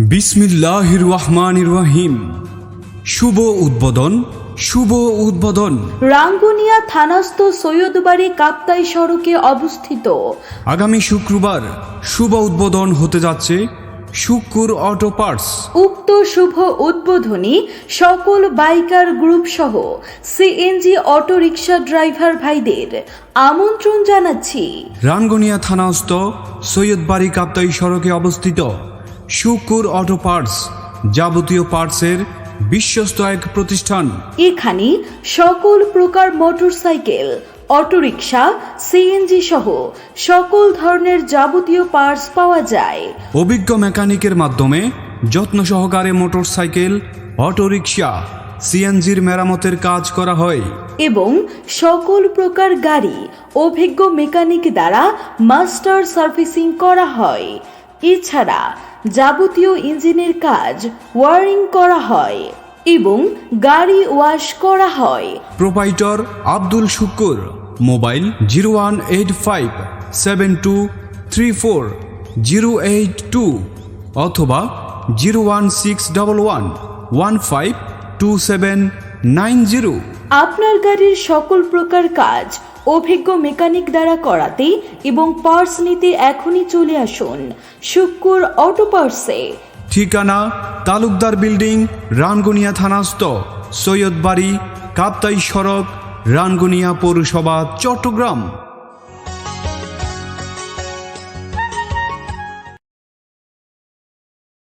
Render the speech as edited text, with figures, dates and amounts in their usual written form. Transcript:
বিসমিল্লাহির রহমানির রহিম। শুভ উদ্বোধন, শুভ উদ্বোধন। রাঙ্গুনিয়া থানাস্থ সৈয়দবাড়ি কাপ্তাই সড়কে অবস্থিত। আগামী শুক্রবার শুভ উদ্বোধন হতে যাচ্ছে শুক্কুর অটো পার্টস। উক্ত শুভ উদ্বোধনী সকল বাইকার গ্রুপ সহ সিএনজি অটো রিকশা ড্রাইভার ভাইদের আমন্ত্রণ জানাচ্ছি। রাঙ্গুনিয়া থানাস্থ সৈয়দবাড়ি কাপ্তাই সড়কে অবস্থিত শুক্কুর অটো পার্টস যাবতীয় পার্টসের বিশ্বস্ত এক প্রতিষ্ঠান। এখানে সকল প্রকার মোটরসাইকেল, অটোরিকশা, সিএনজি সহ সকল ধরনের যাবতীয় পার্টস পাওয়া যায়। অভিজ্ঞ মেকানিকের মাধ্যমে যত্ন সহকারে মোটরসাইকেল, অটোরিকশা, সিএনজির মেরামতের কাজ করা হয় এবং সকল প্রকার গাড়ি অভিজ্ঞ মেকানিক দ্বারা মাস্টার সার্ভিসিং করা হয়। এছাড়া যাবতীয় ইঞ্জিনের কাজ ওয়ারিং করা হয় এবং গাড়ি ওয়াশ করা হয়। প্রোপাইটর আব্দুল শুক্কুর। মোবাইল 018572340082 অথবা 01611152790। আপনার গাড়ির সকল প্রকার কাজ অভিজ্ঞ মেকানিক দ্বারা করাতে এবং পার্টস নিতে এখনই চলে আসুন শুক্কুর অটো পার্টসে। ঠিকানা তালুকদার বিল্ডিং, রাঙ্গুনিয়া থানাস্থ সৈয়দবাড়ি কাপ্তাই সড়ক, রাঙ্গুনিয়া পৌরসভা, চট্টগ্রাম।